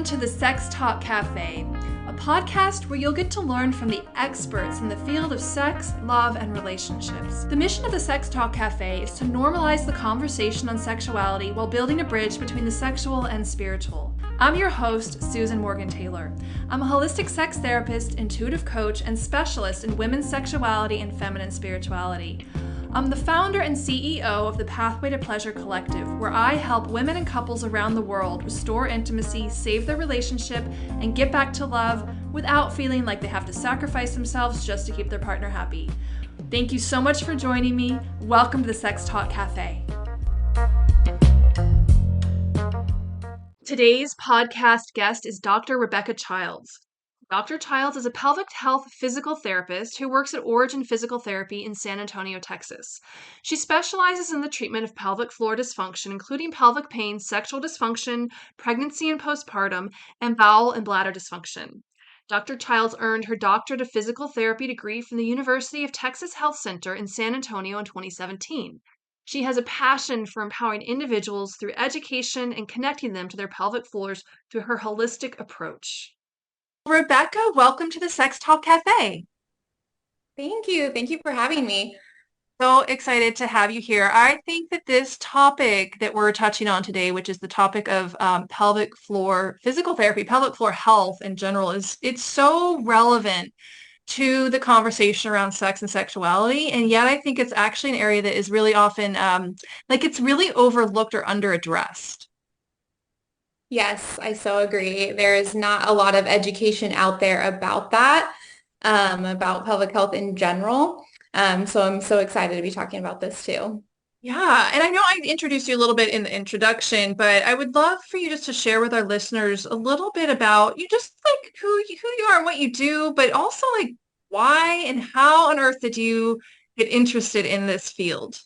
Welcome to the Sex Talk Cafe, a podcast where you'll get to learn from the experts in the field of sex, love, and relationships. The mission of the Sex Talk Cafe is to normalize the conversation on sexuality while building a bridge between the sexual and spiritual. I'm your host, Susan Morgan Taylor. I'm a holistic sex therapist, intuitive coach, and specialist in women's sexuality and feminine spirituality. I'm the founder and CEO of the Pathway to Pleasure Collective, where I help women and couples around the world restore intimacy, save their relationship, and get back to love without feeling like they have to sacrifice themselves just to keep their partner happy. Thank you so much for joining me. Welcome to the Sex Talk Cafe. Today's podcast guest is Dr. Rebecka Childs. Dr. Childs is a pelvic health physical therapist who works at Origin Physical Therapy in San Antonio, Texas. She specializes in the treatment of pelvic floor dysfunction, including pelvic pain, sexual dysfunction, pregnancy and postpartum, and bowel and bladder dysfunction. Dr. Childs earned her doctorate of physical therapy degree from the University of Texas Health Center in San Antonio in 2017. She has a passion for empowering individuals through education and connecting them to their pelvic floors through her holistic approach. Rebecka, welcome to the Sex Talk Cafe. Thank you. Thank you for having me. So excited to have you here. I think that this topic that we're touching on today, which is the topic of pelvic floor physical therapy, pelvic floor health in general, it's so relevant to the conversation around sex and sexuality. And yet I think it's actually an area that is really often it's really overlooked or underaddressed. Yes, I so agree. There's not a lot of education out there about that, about pelvic health in general. So I'm so excited to be talking about this too. Yeah, and I know I introduced you a little bit in the introduction, but I would love for you just to share with our listeners a little bit about you, just like who you are and what you do, but also like why and how on earth did you get interested in this field?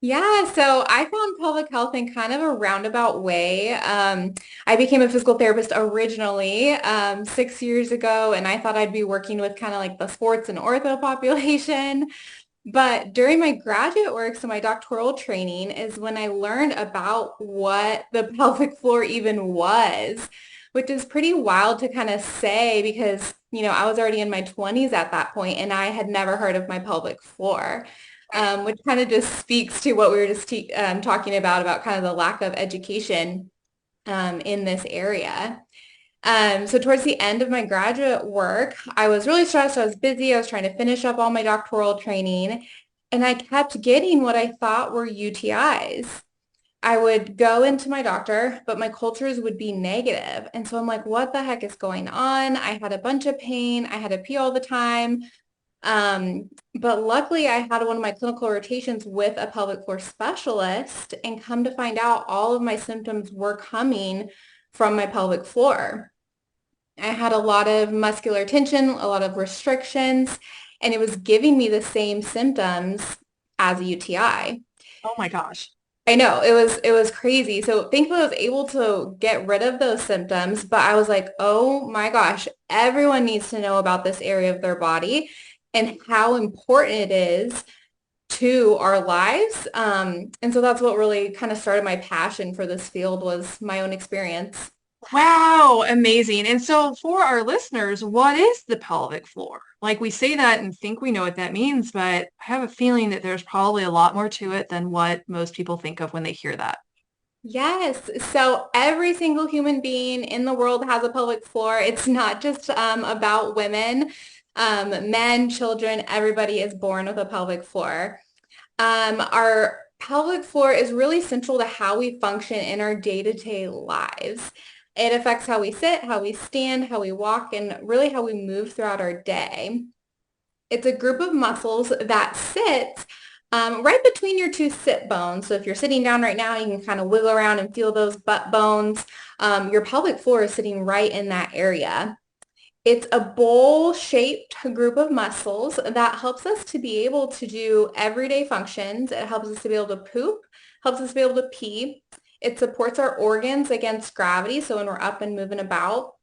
Yeah, so I found pelvic health in kind of a roundabout way. I became a physical therapist originally 6 years ago, and I thought I'd be working with kind of like the sports and ortho population. But during my graduate work, so my doctoral training is when I learned about what the pelvic floor even was, which is pretty wild to kind of say because, I was already in my 20s at that point and I had never heard of my pelvic floor, which kind of just speaks to what we were just talking about kind of the lack of education in this area. So towards the end of my graduate work, I was really stressed. I was busy. I was trying to finish up all my doctoral training, and I kept getting what I thought were UTIs. I would go into my doctor, but my cultures would be negative. And so I'm like, what the heck is going on? I had a bunch of pain. I had to pee all the time. But luckily I had one of my clinical rotations with a pelvic floor specialist, and come to find out all of my symptoms were coming from my pelvic floor. I had a lot of muscular tension, a lot of restrictions, and it was giving me the same symptoms as a UTI. Oh my gosh. I know it was crazy. So thankfully I was able to get rid of those symptoms, but I was like, oh my gosh, everyone needs to know about this area of their body and how important it is to our lives. And so that's what really kind of started my passion for this field, was my own experience. Wow, amazing. And so for our listeners, what is the pelvic floor? Like we say that and think we know what that means, but I have a feeling that there's probably a lot more to it than what most people think of when they hear that. Yes. So every single human being in the world has a pelvic floor. It's not just about women. Men, children, everybody is born with a pelvic floor. Our pelvic floor is really central to how we function in our day-to-day lives. It affects how we sit, how we stand, how we walk, and really how we move throughout our day. It's a group of muscles that sit right between your two sit bones. So if you're sitting down right now, you can kind of wiggle around and feel those butt bones. Your pelvic floor is sitting right in that area. It's a bowl-shaped group of muscles that helps us to be able to do everyday functions. It helps us to be able to poop, helps us to be able to pee. It supports our organs against gravity, so when we're up and moving about.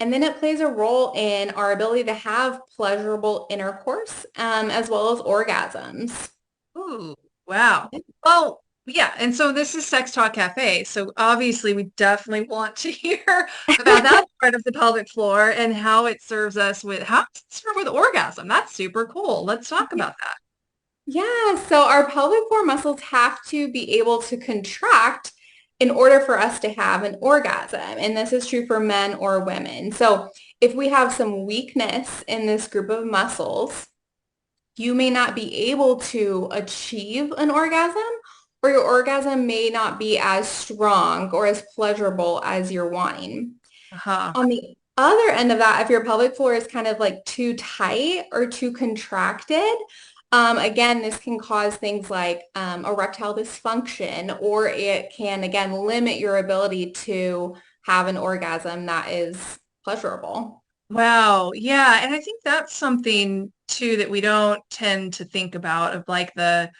And then it plays a role in our ability to have pleasurable intercourse, as well as orgasms. Ooh, wow. Well, Yeah, and so this is Sex Talk Cafe. So obviously we definitely want to hear about that part of the pelvic floor and how it serves us with how it serves with orgasm. That's super cool. Let's talk about that. Yeah, so our pelvic floor muscles have to be able to contract in order for us to have an orgasm. And this is true for men or women. So if we have some weakness in this group of muscles, you may not be able to achieve an orgasm, or your orgasm may not be as strong or as pleasurable as you're wanting. Uh-huh. On the other end of that, if your pelvic floor is kind of like too tight or too contracted, again, this can cause things like erectile dysfunction, or it can, again, limit your ability to have an orgasm that is pleasurable. Wow. Yeah. And I think that's something too that we don't tend to think about of like the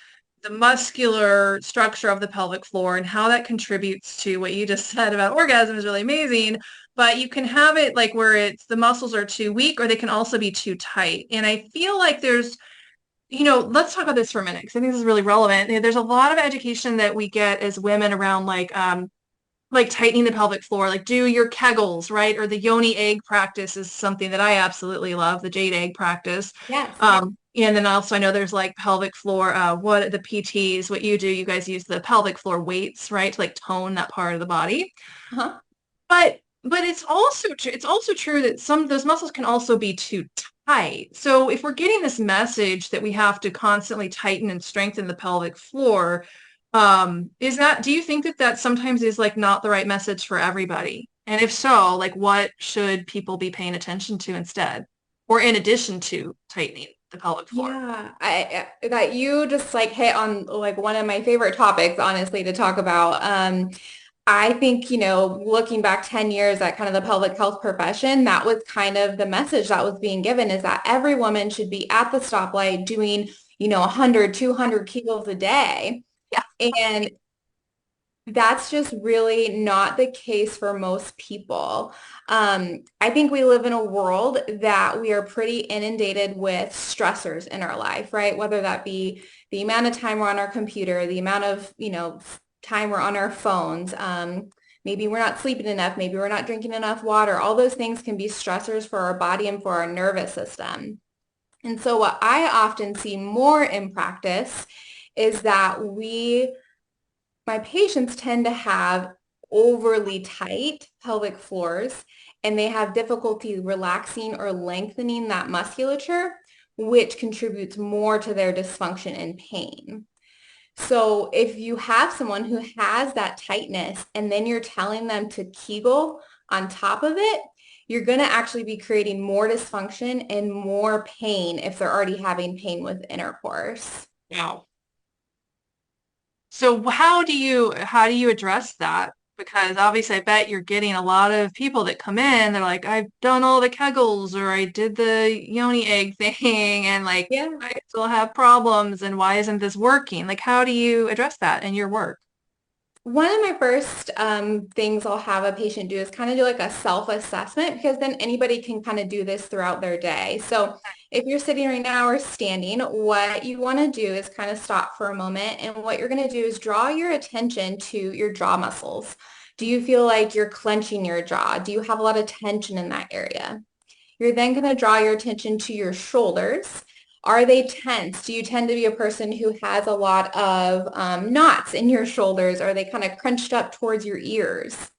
muscular structure of the pelvic floor and how that contributes to what you just said about orgasm is really amazing. But you can have it like where it's the muscles are too weak or they can also be too tight. And I feel like there's, let's talk about this for a minute because I think this is really relevant. There's a lot of education that we get as women around like tightening the pelvic floor, like do your Kegels, right? Or the yoni egg practice is something that I absolutely love, the jade egg practice. Yes. And then also I know there's like pelvic floor, what the PTs, what you do, you guys use the pelvic floor weights, right? To like tone that part of the body. Uh-huh. But it's also true that some of those muscles can also be too tight. So if we're getting this message that we have to constantly tighten and strengthen the pelvic floor, do you think that that sometimes is like not the right message for everybody? And if so, like what should people be paying attention to instead? Or in addition to tightening the pelvic floor? Yeah, that you just like hit on like one of my favorite topics, honestly, to talk about. I think, looking back 10 years at kind of the pelvic health profession, that was kind of the message that was being given is that every woman should be at the stoplight doing, 100, 200 kilos a day. Yeah. And that's just really not the case for most people. I think we live in a world that we are pretty inundated with stressors in our life, right? Whether that be the amount of time we're on our computer, the amount of, time we're on our phones. Maybe we're not sleeping enough. Maybe we're not drinking enough water. All those things can be stressors for our body and for our nervous system. And so what I often see more in practice is that my patients tend to have overly tight pelvic floors and they have difficulty relaxing or lengthening that musculature, which contributes more to their dysfunction and pain. So if you have someone who has that tightness and then you're telling them to Kegel on top of it, you're going to actually be creating more dysfunction and more pain if they're already having pain with intercourse. Wow. So how do you address that? Because obviously I bet you're getting a lot of people that come in, they're like, I've done all the Kegels or I did the yoni egg thing and like Yeah. I still have problems and why isn't this working? Like how do you address that in your work? One of my first things I'll have a patient do is kind of do like a self-assessment because then anybody can kind of do this throughout their day. So if you're sitting right now or standing, what you want to do is kind of stop for a moment. And what you're going to do is draw your attention to your jaw muscles. Do you feel like you're clenching your jaw? Do you have a lot of tension in that area? You're then going to draw your attention to your shoulders. Are they tense? Do you tend to be a person who has a lot of knots in your shoulders? Are they kind of crunched up towards your ears?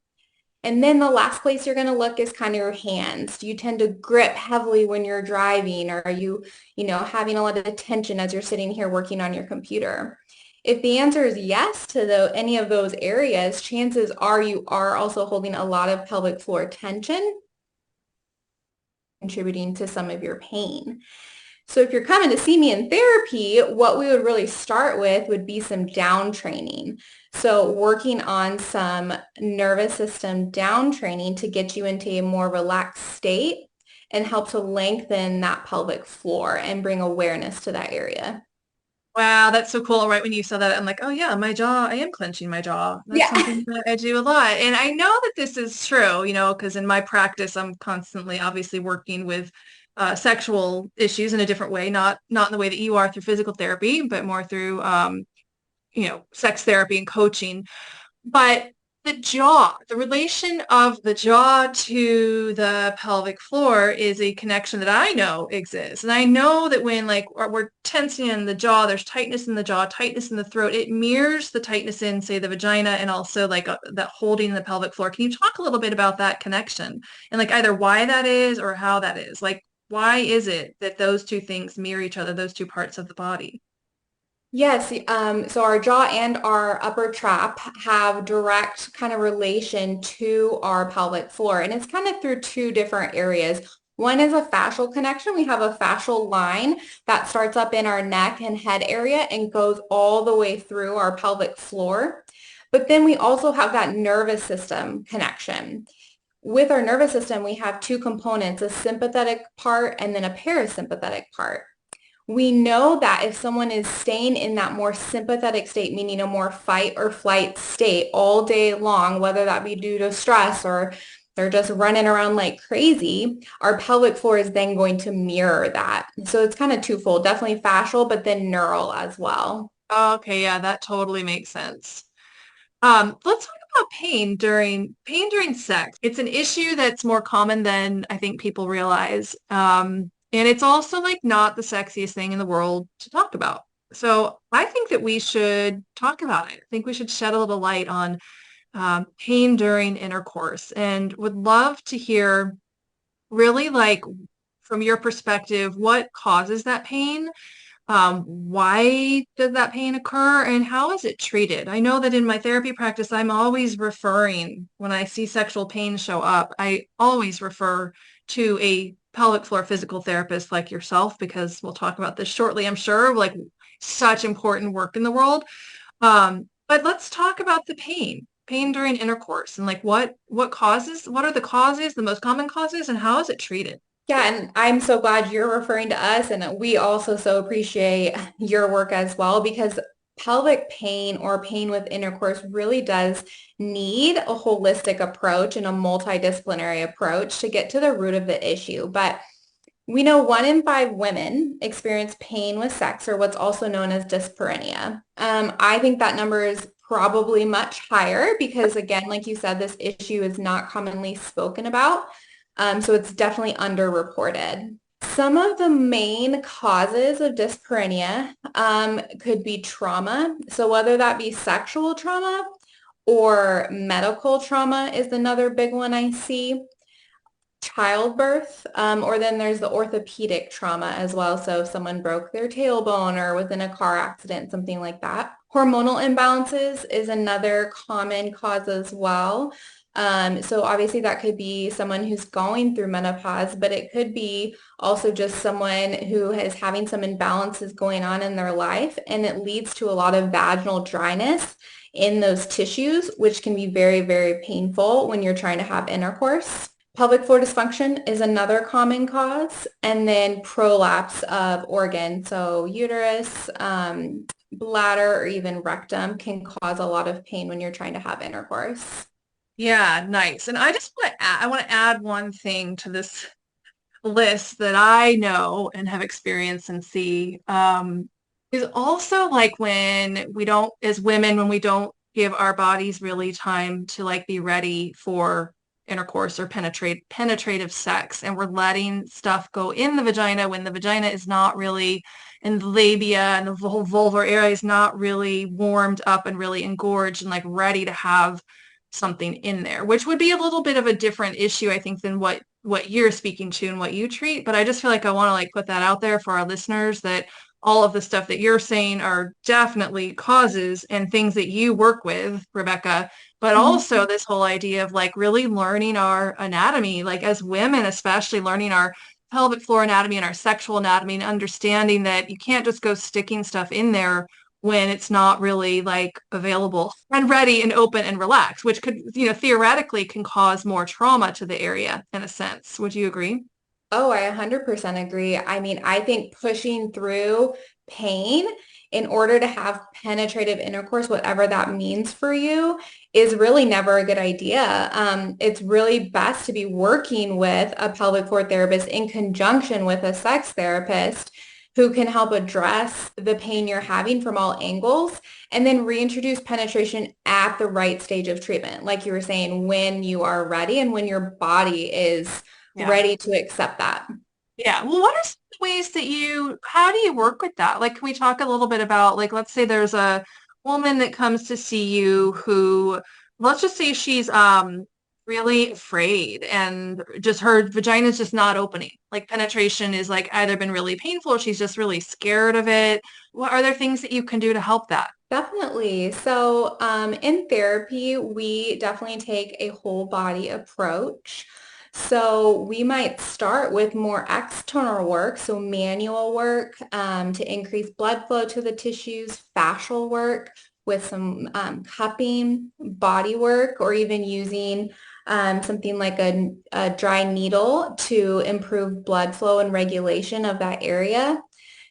And then the last place you're going to look is kind of your hands. Do you tend to grip heavily when you're driving? Or are you, having a lot of tension as you're sitting here working on your computer? If the answer is yes to any of those areas, chances are you are also holding a lot of pelvic floor tension, contributing to some of your pain. So if you're coming to see me in therapy, what we would really start with would be some down training. So working on some nervous system down training to get you into a more relaxed state and help to lengthen that pelvic floor and bring awareness to that area. Wow, that's so cool. Right when you said that, I'm like, oh yeah, my jaw, I am clenching my jaw. That's Yeah. something that I do a lot. And I know that this is true, because in my practice, I'm constantly obviously working with sexual issues in a different way, not in the way that you are through physical therapy, but more through sex therapy and coaching. But the jaw, the relation of the jaw to the pelvic floor is a connection that I know exists. And I know that when like we're tensing in the jaw, there's tightness in the jaw, tightness in the throat. It mirrors the tightness in, say, the vagina and also like that holding the pelvic floor. Can you talk a little bit about that connection and like either why that is or how that is? Like, why is it that those two things mirror each other, those two parts of the body? Yes, so our jaw and our upper trap have direct kind of relation to our pelvic floor, and it's kind of through two different areas. One is a fascial connection. We have a fascial line that starts up in our neck and head area and goes all the way through our pelvic floor. But then we also have that nervous system connection. With our nervous system, we have two components, a sympathetic part and then a parasympathetic part. We know that if someone is staying in that more sympathetic state, meaning a more fight or flight state all day long, whether that be due to stress or they're just running around like crazy, our pelvic floor is then going to mirror that. So it's kind of twofold, definitely fascial, but then neural as well. Okay, yeah, that totally makes sense. Let's talk about pain during sex. It's an issue that's more common than I think people realize. And it's also like not the sexiest thing in the world to talk about. So I think that we should talk about it. I think we should shed a little light on pain during intercourse and would love to hear really like from your perspective, what causes that pain? Why does that pain occur and how is it treated? I know that in my therapy practice, I'm always referring, when I see sexual pain show up, I always refer to a pelvic floor physical therapist like yourself, because we'll talk about this shortly, I'm sure, like such important work in the world. But let's talk about the pain during intercourse and like what are the causes, the most common causes, and how is it treated? Yeah, and I'm so glad you're referring to us, and we also so appreciate your work as well because pelvic pain or pain with intercourse really does need a holistic approach and a multidisciplinary approach to get to the root of the issue. But we know 1 in 5 women experience pain with sex or what's also known as dyspareunia. I think that number is probably much higher because again, like you said, this issue is not commonly spoken about. So it's definitely underreported. Some of the main causes of dyspareunia could be trauma. So whether that be sexual trauma or medical trauma is another big one I see. Childbirth, or then there's the orthopedic trauma as well. So if someone broke their tailbone or was in a car accident, something like that. Hormonal imbalances is another common cause as well. So obviously that could be someone who's going through menopause, but it could be also just someone who is having some imbalances going on in their life, and it leads to a lot of vaginal dryness in those tissues, which can be very, very painful when you're trying to have intercourse. Pelvic floor dysfunction is another common cause, and then prolapse of organ, so uterus, bladder, or even rectum can cause a lot of pain when you're trying to have intercourse. Yeah, nice. And I just want to add one thing to this list that I know and have experienced and see is also like when we don't, as women, when we don't give our bodies really time to like be ready for intercourse or penetrative sex, and we're letting stuff go in the vagina when the vagina is not really, and the labia and the whole vulvar area is not really warmed up and really engorged and like ready to have something in there, which would be a little bit of a different issue, I think, than what you're speaking to and what you treat. But I just feel like I want to like put that out there for our listeners that all of the stuff that you're saying are definitely causes and things that you work with, Rebecca, but also this whole idea of like really learning our anatomy, like as women, especially learning our pelvic floor anatomy and our sexual anatomy and understanding that you can't just go sticking stuff in there when it's not really like available and ready and open and relaxed, which could, theoretically can cause more trauma to the area in a sense. Would you agree? Oh, I 100% agree. I mean, I think pushing through pain in order to have penetrative intercourse, whatever that means for you, is really never a good idea. It's really best to be working with a pelvic floor therapist in conjunction with a sex therapist who can help address the pain you're having from all angles and then reintroduce penetration at the right stage of treatment. Like you were saying, when you are ready and when your body is Yeah. ready to accept that. Yeah. Well, what are some ways that how do you work with that? Like, can we talk a little bit about, like, let's say there's a woman that comes to see you who, let's just say she's really afraid and just her vagina's just not opening. Like penetration is like either been really painful or she's just really scared of it. What are there things that you can do to help that? Definitely. So in therapy, we definitely take a whole body approach. So we might start with more external work, so manual work to increase blood flow to the tissues, fascial work with some cupping, body work, or even using something like a dry needle to improve blood flow and regulation of that area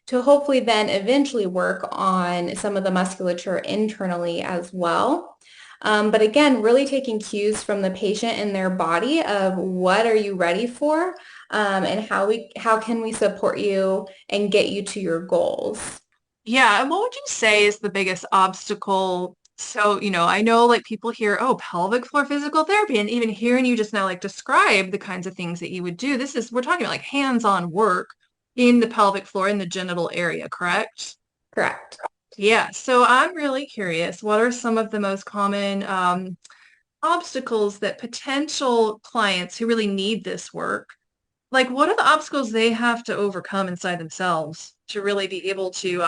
to hopefully then eventually work on some of the musculature internally as well. But again, really taking cues from the patient and their body of what are you ready for, and how can we support you and get you to your goals. Yeah, and what would you say is the biggest obstacle? So, I know like people hear, oh, pelvic floor physical therapy, and even hearing you just now like describe the kinds of things that you would do. We're talking about like hands-on work in the pelvic floor in the genital area, correct? Correct. Yeah, so I'm really curious, what are some of the most common obstacles that potential clients who really need this work, like what are the obstacles they have to overcome inside themselves to really be able to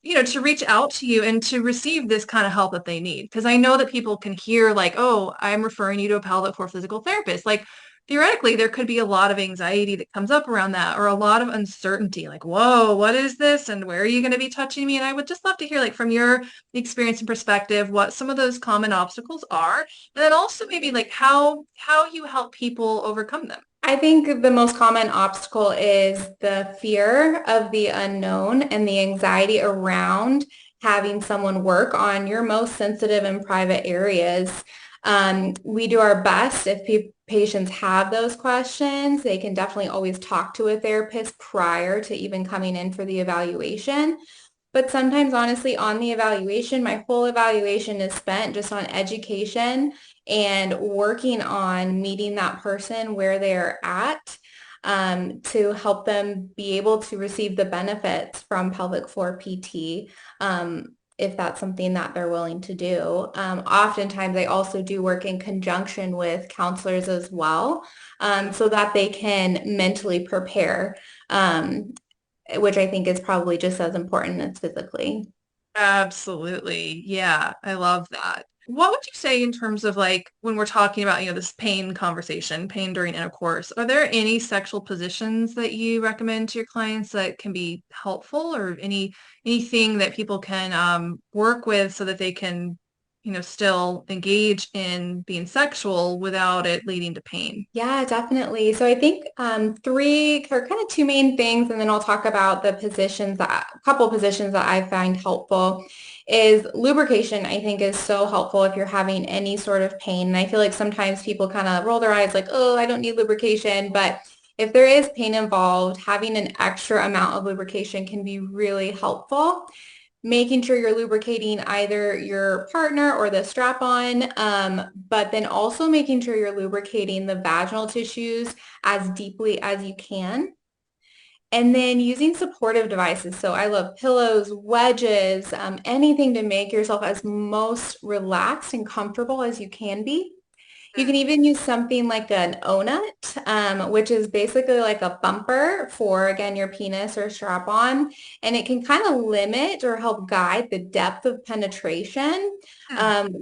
to reach out to you and to receive this kind of help that they need. Because I know that people can hear like, oh, I'm referring you to a pelvic floor physical therapist. Like theoretically, there could be a lot of anxiety that comes up around that or a lot of uncertainty, like, whoa, what is this? And where are you going to be touching me? And I would just love to hear like from your experience and perspective, what some of those common obstacles are. And then also maybe like how you help people overcome them. I think the most common obstacle is the fear of the unknown and the anxiety around having someone work on your most sensitive and private areas. We do our best if patients have those questions. They can definitely always talk to a therapist prior to even coming in for the evaluation. But sometimes, honestly, on the evaluation, my whole evaluation is spent just on education and working on meeting that person where they're at to help them be able to receive the benefits from pelvic floor PT. If that's something that they're willing to do. Oftentimes, I also do work in conjunction with counselors as well, so that they can mentally prepare, which I think is probably just as important as physically. Absolutely. Yeah, I love that. What would you say in terms of like when we're talking about, this pain conversation, pain during intercourse, are there any sexual positions that you recommend to your clients that can be helpful or anything that people can work with so that they can, still engage in being sexual without it leading to pain? Yeah, definitely. So I think three or kind of two main things, and then I'll talk about the positions that a couple positions that I find helpful is lubrication. I think is so helpful if you're having any sort of pain. And I feel like sometimes people kind of roll their eyes like, oh, I don't need lubrication. But if there is pain involved, having an extra amount of lubrication can be really helpful, making sure you're lubricating either your partner or the strap-on, but then also making sure you're lubricating the vaginal tissues as deeply as you can. And then using supportive devices. So I love pillows, wedges, anything to make yourself as most relaxed and comfortable as you can be. You can even use something like an O-nut, which is basically like a bumper for, again, your penis or strap-on. And it can kind of limit or help guide the depth of penetration,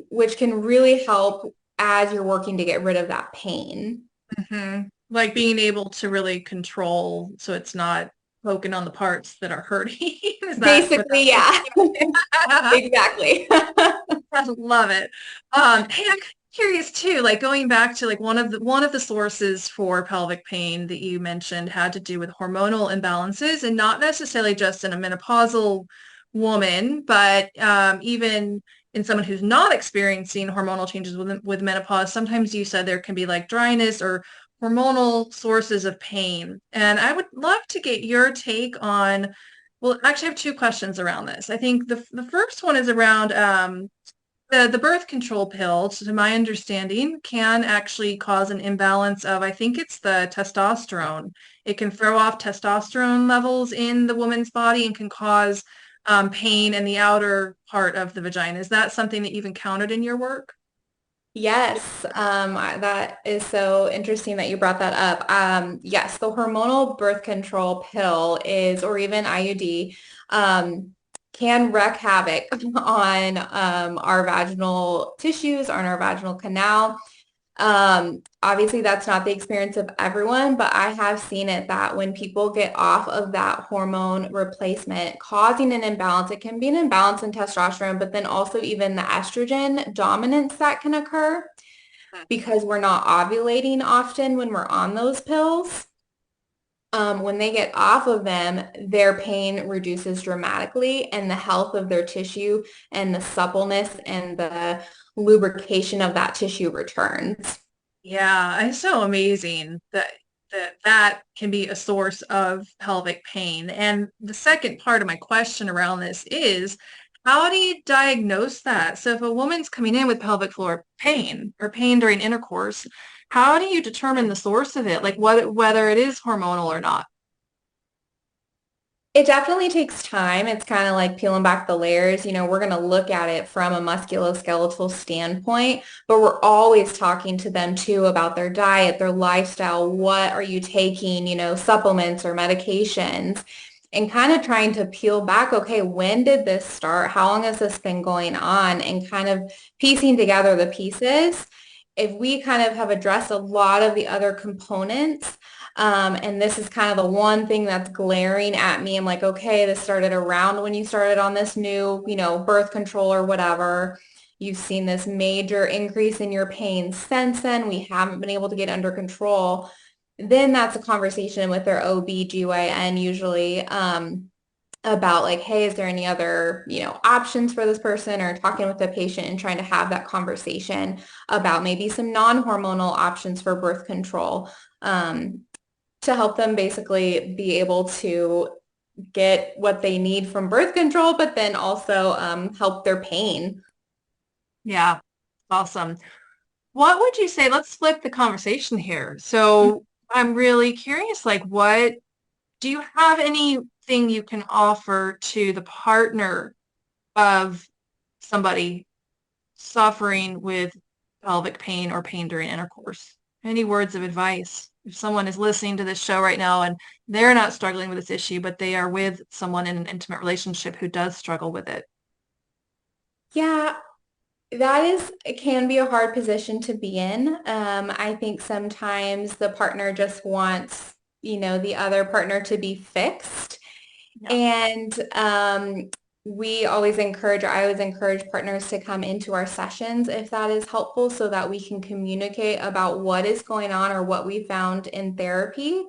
which can really help as you're working to get rid of that pain. Mm-hmm. Like being able to really control so it's not poking on the parts that are hurting. Is that what Basically, that's yeah, like? exactly. I love it. Hey, I'm kind of curious too, like going back to like one of the sources for pelvic pain that you mentioned had to do with hormonal imbalances and not necessarily just in a menopausal woman, but even in someone who's not experiencing hormonal changes with menopause. Sometimes you said there can be like dryness or hormonal sources of pain. And I would love to get your take on, well, actually, I have two questions around this. I think the first one is around the birth control pill, to my understanding, can actually cause an imbalance of, I think it's the testosterone. It can throw off testosterone levels in the woman's body and can cause pain in the outer part of the vagina. Is that something that you've encountered in your work? Yes, that is so interesting that you brought that up. Yes, the hormonal birth control pill is, or even IUD, can wreak havoc on our vaginal tissues, on our vaginal canal. Obviously, that's not the experience of everyone, but I have seen it that when people get off of that hormone replacement, causing an imbalance, it can be an imbalance in testosterone, but then also even the estrogen dominance that can occur because we're not ovulating often when we're on those pills. When they get off of them, their pain reduces dramatically and the health of their tissue and the suppleness and the lubrication of that tissue returns. Yeah, it's so amazing that can be a source of pelvic pain. And the second part of my question around this is, how do you diagnose that? So if a woman's coming in with pelvic floor pain or pain during intercourse, how do you determine the source of it? Like whether it is hormonal or not? It definitely takes time. It's kind of like peeling back the layers. We're going to look at it from a musculoskeletal standpoint, but we're always talking to them too about their diet, their lifestyle. What are you taking, supplements or medications? And kind of trying to peel back, okay, when did this start? How long has this been going on? And kind of piecing together the pieces. If we kind of have addressed a lot of the other components, and this is kind of the one thing that's glaring at me. I'm like, okay, this started around when you started on this new, birth control or whatever. You've seen this major increase in your pain since then. We haven't been able to get under control. Then that's a conversation with their OB/GYN usually, about like, hey, is there any other, options for this person, or talking with the patient and trying to have that conversation about maybe some non-hormonal options for birth control. To help them basically be able to get what they need from birth control, but then also help their pain. Yeah, awesome. What would you say? Let's flip the conversation here. So I'm really curious, like, what do you have anything you can offer to the partner of somebody suffering with pelvic pain or pain during intercourse? Any words of advice? If someone is listening to this show right now and they're not struggling with this issue, but they are with someone in an intimate relationship who does struggle with it. Yeah, it can be a hard position to be in. I think sometimes the partner just wants, the other partner to be fixed. Yeah. And we always encourage, or I always encourage partners to come into our sessions if that is helpful, so that we can communicate about what is going on or what we found in therapy.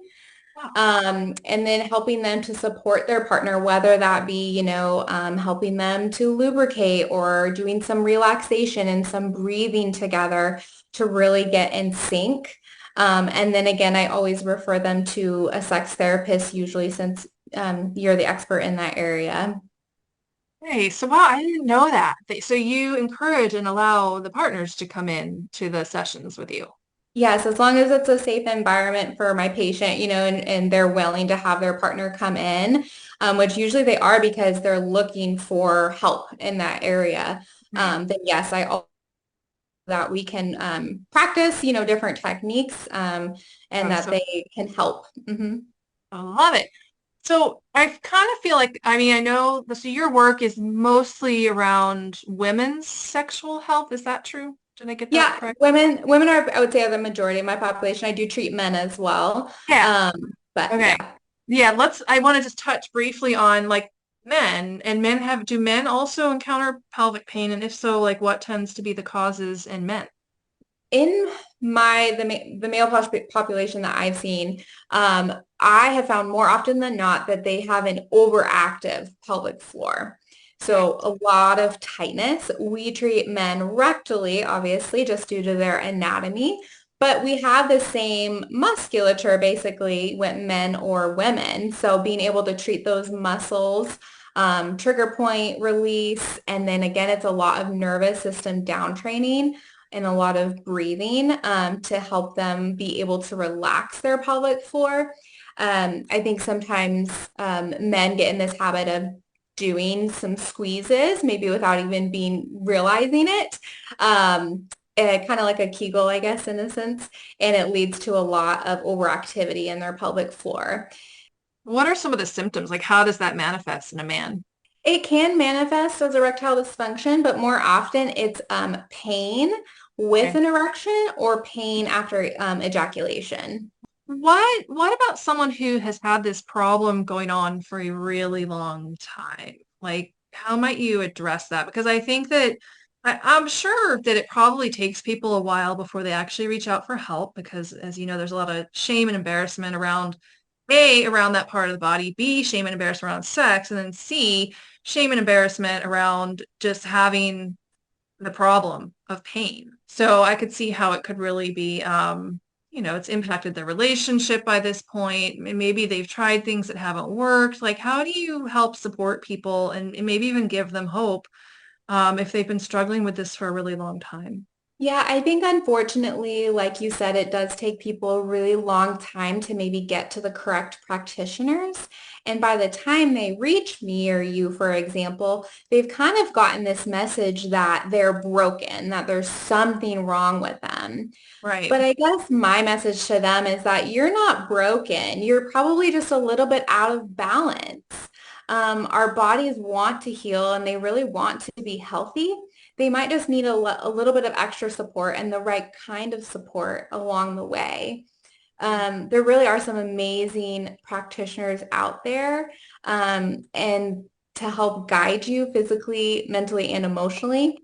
And then helping them to support their partner, whether that be, helping them to lubricate or doing some relaxation and some breathing together to really get in sync. And then again, I always refer them to a sex therapist, usually, since you're the expert in that area. Hey, so wow, I didn't know that. So you encourage and allow the partners to come in to the sessions with you. Yes, as long as it's a safe environment for my patient, and they're willing to have their partner come in, which usually they are because they're looking for help in that area. Right. Then yes, that we can practice, different techniques, and Oh, that so they can help. I love it. So I kind of feel like, I mean, I know so your work is mostly around women's sexual health. Is that true? Did I get that Yeah, correct? women are, I would say, are the majority of my population. I do treat men as well. Yeah. But Okay. yeah. Yeah, I want to just touch briefly on like men, and do men also encounter pelvic pain? And if so, like what tends to be the causes in men? In the male population that I've seen, I have found more often than not that they have an overactive pelvic floor. Okay. So a lot of tightness. We treat men rectally, obviously, just due to their anatomy, But we have the same musculature basically with men or women. So being able to treat those muscles, trigger point release, and then again, it's a lot of nervous system down training and a lot of breathing to help them be able to relax their pelvic floor. I think sometimes men get in this habit of doing some squeezes, maybe without even being realizing it. Kind of like a Kegel, I guess, in a sense, and it leads to a lot of overactivity in their pelvic floor. What are some of the symptoms? Like, how does that manifest in a man? It can manifest as erectile dysfunction, but more often it's pain with Okay. an erection or pain after ejaculation. What about someone who has had this problem going on for a really long time? Like, how might you address that? Because I think that I'm sure that it probably takes people a while before they actually reach out for help because, as you know, there's a lot of shame and embarrassment around A, around that part of the body, B, shame and embarrassment around sex, and then C, shame and embarrassment around just having the problem of pain. So I could see how it could really be, it's impacted their relationship by this point. Maybe they've tried things that haven't worked. Like, how do you help support people and maybe even give them hope if they've been struggling with this for a really long time? Yeah, I think unfortunately, like you said, it does take people a really long time to maybe get to the correct practitioners. And by the time they reach me or you, for example, they've kind of gotten this message that they're broken, that there's something wrong with them. Right. But I guess my message to them is that you're not broken. You're probably just a little bit out of balance. Our bodies want to heal and they really want to be healthy. They might just need a little bit of extra support and the right kind of support along the way. There really are some amazing practitioners out there and to help guide you physically, mentally, and emotionally.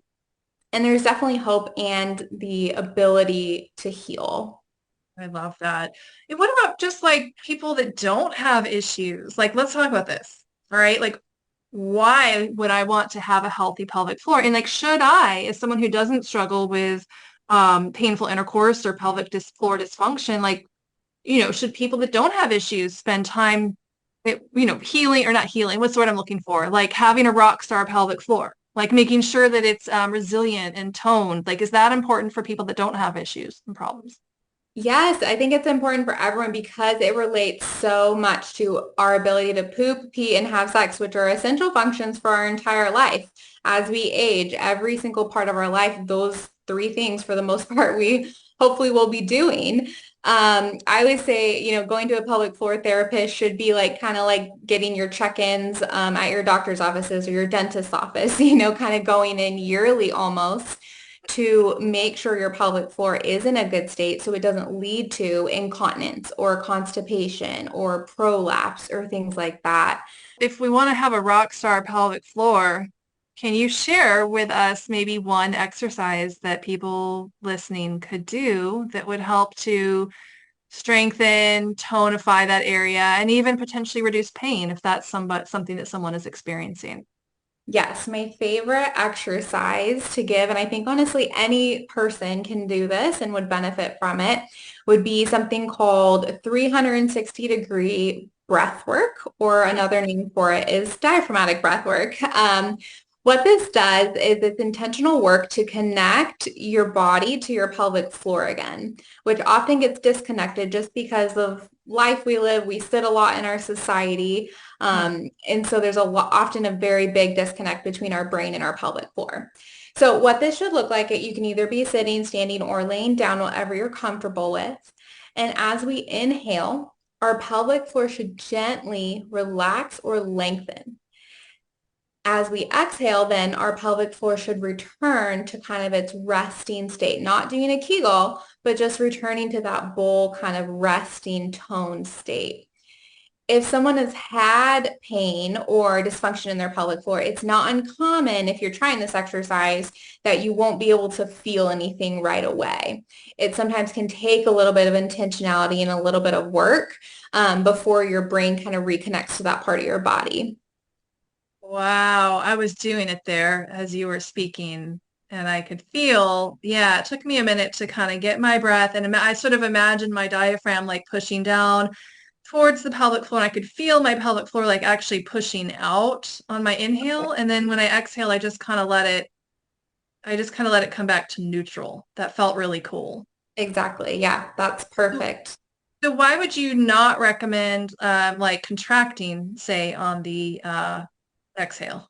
And there's definitely hope and the ability to heal. I love that. And what about just like people that don't have issues? Like, let's talk about this. All right. Like, why would I want to have a healthy pelvic floor? And like, should I, as someone who doesn't struggle with painful intercourse or pelvic floor dysfunction, like, should people that don't have issues spend time, healing or not healing? What's the word I'm looking for? Like having a rock star pelvic floor, like making sure that it's resilient and toned. Like, is that important for people that don't have issues and problems? Yes, I think it's important for everyone because it relates so much to our ability to poop, pee, and have sex, which are essential functions for our entire life. As we age, every single part of our life, those three things, for the most part, we hopefully will be doing. I would say, going to a pelvic floor therapist should be like kind of like getting your check-ins at your doctor's offices or your dentist's office, kind of going in yearly almost to make sure your pelvic floor is in a good state so it doesn't lead to incontinence or constipation or prolapse or things like that. If we want to have a rock star pelvic floor, can you share with us maybe one exercise that people listening could do that would help to strengthen, tonify that area, and even potentially reduce pain if that's something that someone is experiencing? Yes, my favorite exercise to give, and I think honestly any person can do this and would benefit from it, would be something called 360-degree breath work, or another name for it is diaphragmatic breath work. What this does is it's intentional work to connect your body to your pelvic floor again, which often gets disconnected just because of life we live. We sit a lot in our society. Mhm. And so there's often a very big disconnect between our brain and our pelvic floor. So what this should look like, you can either be sitting, standing, or laying down, whatever you're comfortable with. And as we inhale, our pelvic floor should gently relax or lengthen. As we exhale, then our pelvic floor should return to kind of its resting state, not doing a Kegel, but just returning to that bowl kind of resting tone state. If someone has had pain or dysfunction in their pelvic floor, it's not uncommon if you're trying this exercise that you won't be able to feel anything right away. It sometimes can take a little bit of intentionality and a little bit of work before your brain kind of reconnects to that part of your body. Wow, I was doing it there as you were speaking. and I could feel, it took me a minute to kind of get my breath. And I sort of imagined my diaphragm like pushing down towards the pelvic floor. And I could feel my pelvic floor like actually pushing out on my inhale. And then when I exhale, I just kind of let it come back to neutral. That felt really cool. Exactly. Yeah, that's perfect. So why would you not recommend like contracting, say, on the exhale?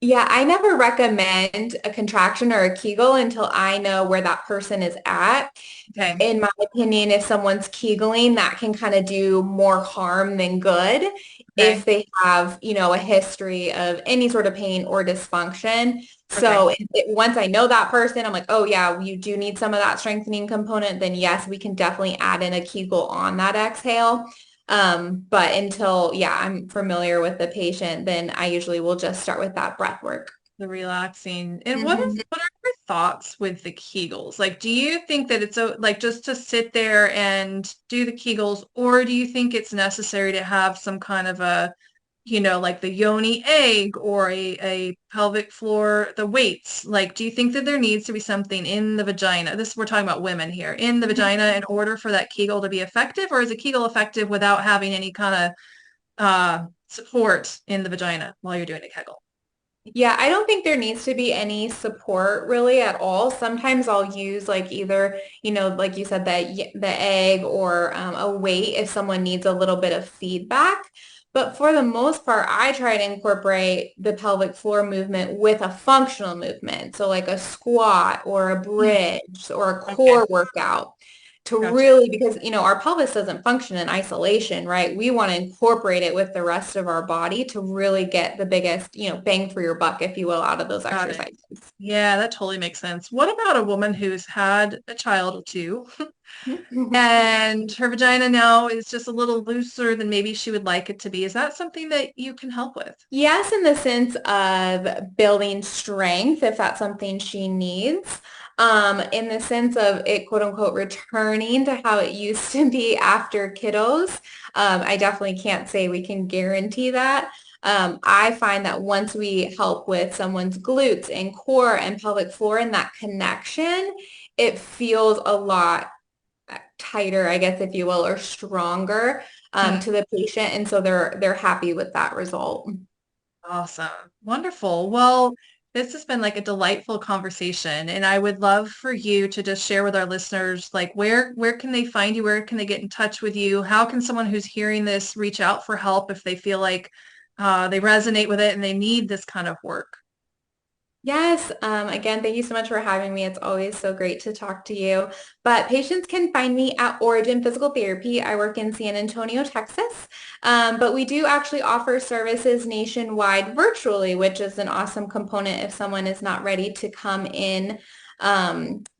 Yeah, I never recommend a contraction or a Kegel until I know where that person is at. Okay. In my opinion, if someone's Kegeling, that can kind of do more harm than good Okay. if they have, a history of any sort of pain or dysfunction. Okay. So once I know that person, I'm like, oh yeah, you do need some of that strengthening component, then yes, we can definitely add in a Kegel on that exhale. But until, I'm familiar with the patient, then I usually will just start with that breath work. The relaxing. And Mhm. what are your thoughts with the Kegels? Like, do you think that it's like just to sit there and do the Kegels, or do you think it's necessary to have some kind of a, like the yoni egg or a pelvic floor, the weights? Like, do you think that there needs to be something in the vagina? We're talking about women here, in the vagina in order for that Kegel to be effective, or is a Kegel effective without having any kind of support in the vagina while you're doing a Kegel? Yeah, I don't think there needs to be any support really at all. Sometimes I'll use like either, like you said, the egg or a weight if someone needs a little bit of feedback. But for the most part, I try to incorporate the pelvic floor movement with a functional movement. So like a squat or a Hmm. bridge or a Okay, core workout to gotcha. really, because, our pelvis doesn't function in isolation, right? We want to incorporate it with the rest of our body to really get the biggest, bang for your buck, if you will, out of those Got it. exercises. Yeah, that totally makes sense. What about a woman who's had a child or two and her vagina now is just a little looser than maybe she would like it to be? Is that something that you can help with? Yes, in the sense of building strength, if that's something she needs. In the sense of it, quote unquote, returning to how it used to be after kiddos. I definitely can't say we can guarantee that. I find that once we help with someone's glutes and core and pelvic floor and that connection, it feels a lot tighter, I guess, if you will, or stronger Hmm. to the patient. And so they're happy with that result. Awesome. Wonderful. Well, this has been like a delightful conversation, and I would love for you to just share with our listeners, like where can they find you? Where can they get in touch with you? How can someone who's hearing this reach out for help if they feel like they resonate with it and they need this kind of work? Yes. Again, thank you so much for having me. It's always so great to talk to you. But patients can find me at Origin Physical Therapy. I work in San Antonio, Texas. But we do actually offer services nationwide virtually, which is an awesome component if someone is not ready to come in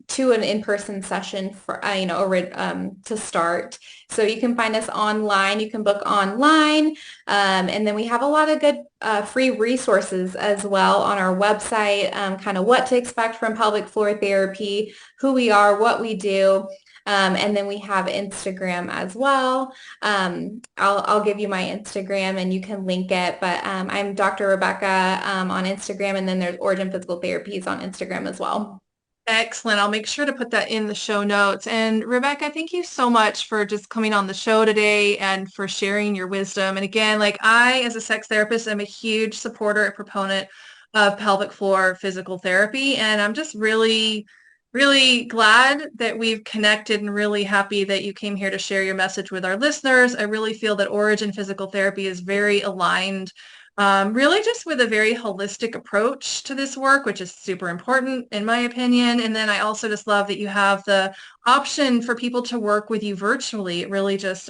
to an in-person session for, to start. So you can find us online. You can book online. And then we have a lot of good free resources as well on our website, kind of what to expect from pelvic floor therapy, who we are, what we do. And then we have Instagram as well. I'll give you my Instagram and you can link it. But I'm Dr. Rebecca on Instagram, and then there's Origin Physical Therapies on Instagram as well. Excellent. I'll make sure to put that in the show notes. And Rebecca, thank you so much for just coming on the show today and for sharing your wisdom. And again, like I, as a sex therapist, am a huge supporter and proponent of pelvic floor physical therapy. And I'm just really, really glad that we've connected and really happy that you came here to share your message with our listeners. I really feel that Origin Physical Therapy is very aligned really just with a very holistic approach to this work, which is super important in my opinion. And then I also just love that you have the option for people to work with you virtually. It really just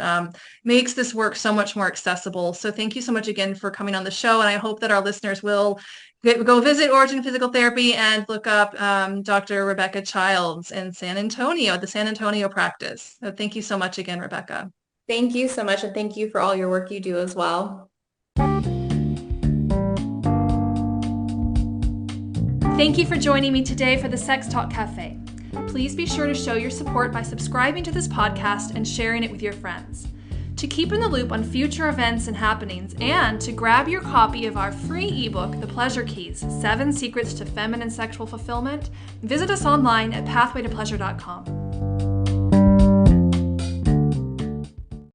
makes this work so much more accessible. So thank you so much again for coming on the show. And I hope that our listeners will go visit Origin Physical Therapy and look up Dr. Rebecka Childs in San Antonio, the San Antonio practice. So thank you so much again, Rebecca. Thank you so much, and thank you for all your work you do as well. Thank you for joining me today for the Sex Talk Cafe. Please be sure to show your support by subscribing to this podcast and sharing it with your friends. To keep in the loop on future events and happenings, and to grab your copy of our free ebook, The Pleasure Keys, 7 Secrets to Feminine Sexual Fulfillment, visit us online at pathwaytopleasure.com.